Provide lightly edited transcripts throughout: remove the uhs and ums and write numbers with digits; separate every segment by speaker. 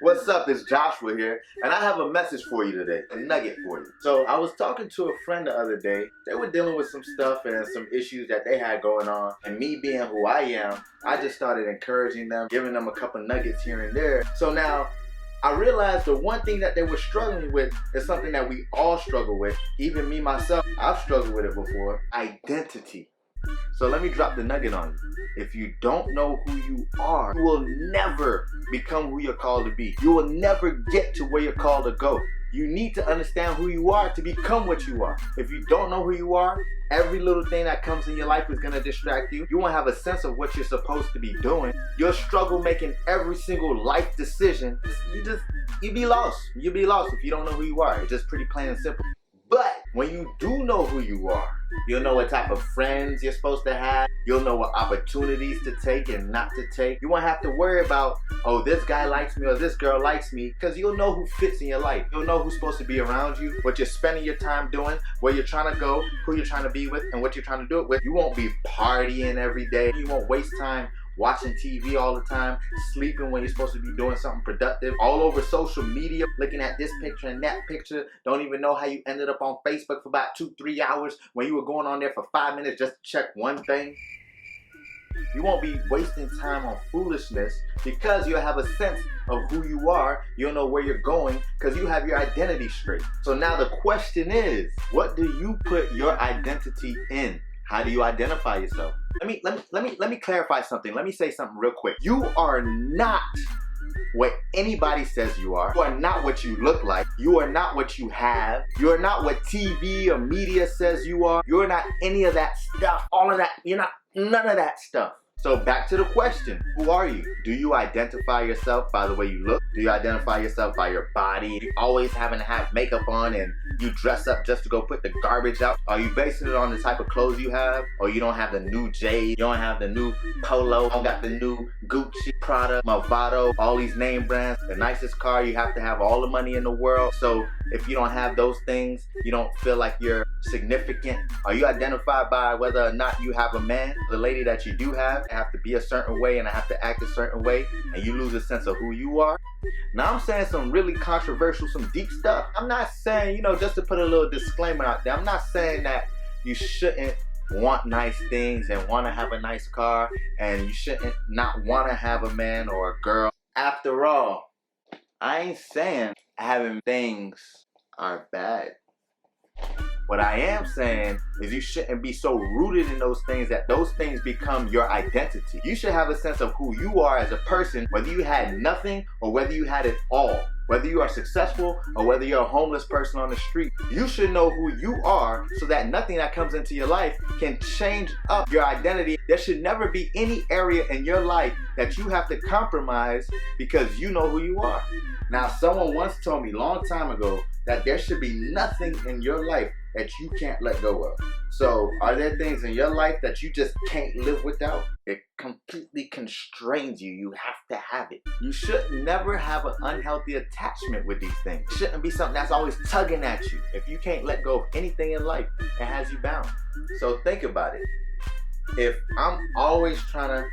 Speaker 1: What's up? It's Joshua here, and I have a message for you today, a nugget for you. So I was talking to a friend the other day. They were dealing with some stuff and some issues that they had going on, and me being who I am, I just started encouraging them, giving them a couple nuggets here and there. So now, I realized the one thing that they were struggling with is something that we all struggle with. Even me myself, I've struggled with it before. Identity. So let me drop the nugget on you. If you don't know who you are, you will never become who you're called to be. You will never get to where you're called to go. You need to understand who you are to become what you are. If you don't know who you are, every little thing that comes in your life is going to distract you. You won't have a sense of what you're supposed to be doing. You'll struggle making every single life decision. You be lost. You'll be lost if you don't know who you are. It's just pretty plain and simple. But when you do know who you are, you'll know what type of friends you're supposed to have. You'll know what opportunities to take and not to take. You won't have to worry about, oh, this guy likes me or this girl likes me, because you'll know who fits in your life. You'll know who's supposed to be around you, what you're spending your time doing, where you're trying to go, who you're trying to be with, and what you're trying to do it with. You won't be partying every day. You won't waste time watching TV all the time, sleeping when you're supposed to be doing something productive, all over social media, looking at this picture and that picture, don't even know how you ended up on Facebook for about 2-3 hours when you were going on there for 5 minutes just to check one thing. You won't be wasting time on foolishness because you'll have a sense of who you are. You'll know where you're going because you have your identity straight. So now the question is, what do you put your identity in? How do you identify yourself? Let me clarify something. Let me say something real quick. You are not what anybody says you are. You are not what you look like. You are not what you have. You are not what TV or media says you are. You're not any of that stuff. All of that. You're not none of that stuff. So back to the question, who are you? Do you identify yourself by the way you look? Do you identify yourself by your body? You always having to have makeup on and you dress up just to go put the garbage out? Are you basing it on the type of clothes you have? Or you don't have the new Jade, you don't have the new Polo, you don't got the new Gucci, Prada, Movado, all these name brands, the nicest car, you have to have all the money in the world. So if you don't have those things, you don't feel like you're significant. Are you identified by whether or not you have a man? The lady that you do have to be a certain way and I have to act a certain way, and you lose a sense of who you are. Now I'm saying some really controversial, some deep stuff. I'm not saying, just to put a little disclaimer out there, I'm not saying that you shouldn't want nice things and want to have a nice car, and you shouldn't not want to have a man or a girl. After all, I ain't saying having things are bad. What I am saying is you shouldn't be so rooted in those things that those things become your identity. You should have a sense of who you are as a person, whether you had nothing or whether you had it all. Whether you are successful or whether you're a homeless person on the street, you should know who you are so that nothing that comes into your life can change up your identity. There should never be any area in your life that you have to compromise because you know who you are. Now, someone once told me a long time ago that there should be nothing in your life that you can't let go of. So, are there things in your life that you just can't live without? It completely constrains you. You have to have it. You should never have an unhealthy attachment with these things. It shouldn't be something that's always tugging at you. If you can't let go of anything in life, it has you bound. So think about it. If I'm always trying to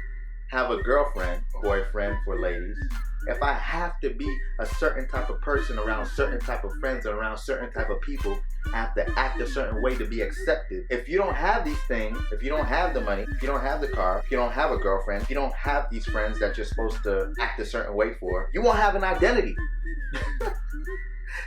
Speaker 1: have a girlfriend, boyfriend for ladies, if I have to be a certain type of person around certain type of friends or around certain type of people, I have to act a certain way to be accepted. If you don't have these things, if you don't have the money, if you don't have the car, if you don't have a girlfriend, if you don't have these friends that you're supposed to act a certain way for, you won't have an identity.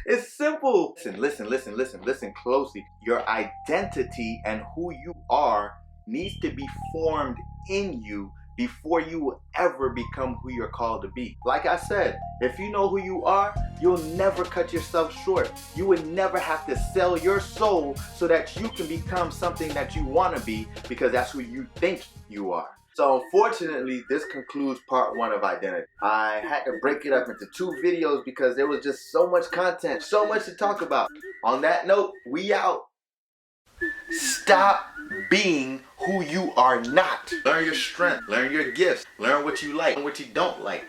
Speaker 1: It's simple. Listen closely. Your identity and who you are needs to be formed in you before you will ever become who you're called to be. Like I said, if you know who you are, you'll never cut yourself short. You would never have to sell your soul so that you can become something that you want to be because that's who you think you are. So unfortunately, this concludes part 1 of identity. I had to break it up into 2 videos because there was just so much content, so much to talk about. On that note, we out. Stop being who you are not. Learn your strength, learn your gifts, learn what you like and what you don't like.